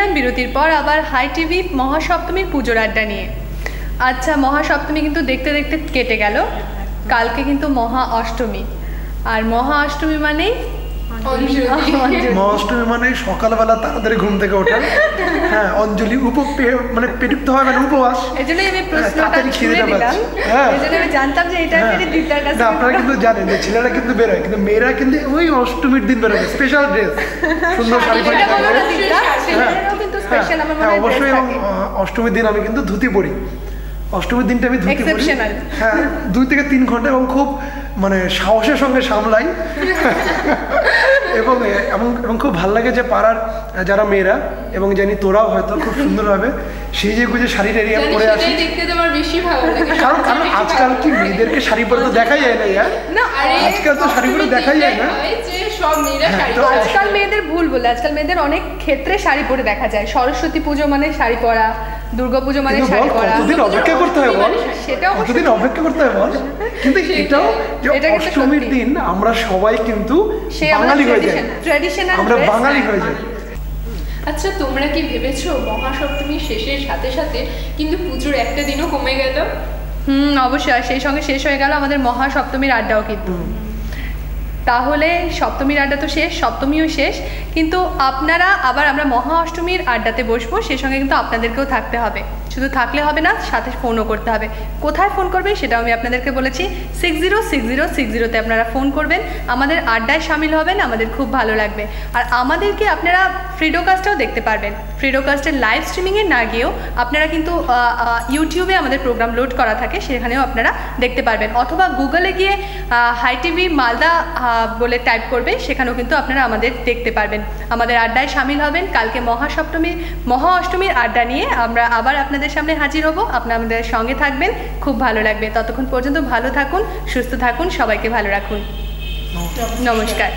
এলাম বিরতির পর আবার হাই টিভি মহাসপ্তমীর পুজোর আড্ডা নিয়ে। আচ্ছা, মহাসপ্তমী কিন্তু দেখতে দেখতে কেটে গেল, কালকে কিন্তু মহা অষ্টমী। আর মহা অষ্টমী মানেই মহাষ্টমী মানে সকালবেলা তাড়াতাড়ি ঘুম থেকে ওঠা, হ্যাঁ, অঞ্জলি মানে পেটুক্ত হয়, মানে উপবাস। এজন্যই আমি প্রশ্নটা ছুড়ে দিলাম, এজন্য আমি জানতাম যে এটা আমি দিদার কাছে। আপনারা কিন্তু জানেন যে ছেলেরা কিন্তু বেরোয়, কিন্তু মেয়েরা কিন্তু ওই অষ্টমীর দিন বেরোয়, স্পেশাল ড্রেস, সুন্দর শাড়ি পরে। হ্যাঁ, অবশ্যই। অষ্টমীর দিন আমি কিন্তু ধুতি পরি, অষ্টমীর দিনটা আমি ধুতি পরি, হ্যাঁ, 2 থেকে 3 ঘন্টা, এবং খুব মানে সাহসের সঙ্গে সামলাই। এবং খুব ভালো লাগে যে পাড়ার যারা মেয়েরা, এবং জানি তোরাও হয়তো খুব সুন্দরভাবে সেজে গুজে শাড়ি টাড়ি পরে আসি। কারণ আজকাল কি মেয়েদেরকে শাড়ি পরে তো দেখাই যায় না, আজকাল তো শাড়ি পরে দেখাই যায় না। আজকাল মেয়েদের ভুল বলে, আজকাল মেয়েদের অনেক ক্ষেত্রে শাড়ি পরে দেখা যায়। সরস্বতী পুজো মানে শাড়ি পরা, দুর্গাপুজো মানে শাড়ি পরা। কতদিন অপেক্ষা করতে হয় বল, কতদিন অপেক্ষা করতে হয় বল। কিন্তু এটাও যে অষ্টমীর দিন আমরা সবাই কিন্তু বাঙালি হয়ে যাই, আমরা বাঙালি হয়ে যাই। আচ্ছা, তোমরা কি ভেবেছো মহাসপ্তমীর শেষের সাথে সাথে কিন্তু পুজোর একটা দিনও কমে গেল? অবশ্যই, সেই সঙ্গে শেষ হয়ে গেল আমাদের মহাসপ্তমীর আড্ডাও। কিন্তু তাহলে সপ্তমীর আড্ডা তো শেষ, সপ্তমীও শেষ, কিন্তু আপনারা আবার আমরা মহা অষ্টমীর আড্ডাতে বসবো, সেই সঙ্গে কিন্তু আপনাদেরকেও থাকতে হবে। শুধু থাকলে হবে না, সাথে ফোনও করতে হবে। কোথায় ফোন করবেন সেটাও আমি আপনাদেরকে বলেছি, 606060তে আপনারা ফোন করবেন, আমাদের আড্ডায় সামিল হবেন, আমাদের খুব ভালো লাগবে। আর আমাদেরকে আপনারা ফ্রিডোকাস্টটাও দেখতে পারবেন। ফ্রিডোকাস্টের লাইভ স্ট্রিমিংয়ে না গিয়েও আপনারা কিন্তু ইউটিউবে আমাদের প্রোগ্রাম লোড করা থাকে, সেখানেও আপনারা দেখতে পারবেন, অথবা গুগলে গিয়ে হাই টিভি মালদা বলে টাইপ করবে, সেখানেও কিন্তু আপনারা আমাদের দেখতে পারবেন। আমাদের আড্ডায় সামিল হবেন। কালকে মহা অষ্টমীর আড্ডা নিয়ে আমরা আবার আপনাদের সামনে হাজির হব, আপনারা আমাদের সঙ্গে থাকবেন, খুব ভালো লাগবে। ততক্ষণ পর্যন্ত ভালো থাকুন, সুস্থ থাকুন, সবাইকে ভালো রাখুন। নমস্কার।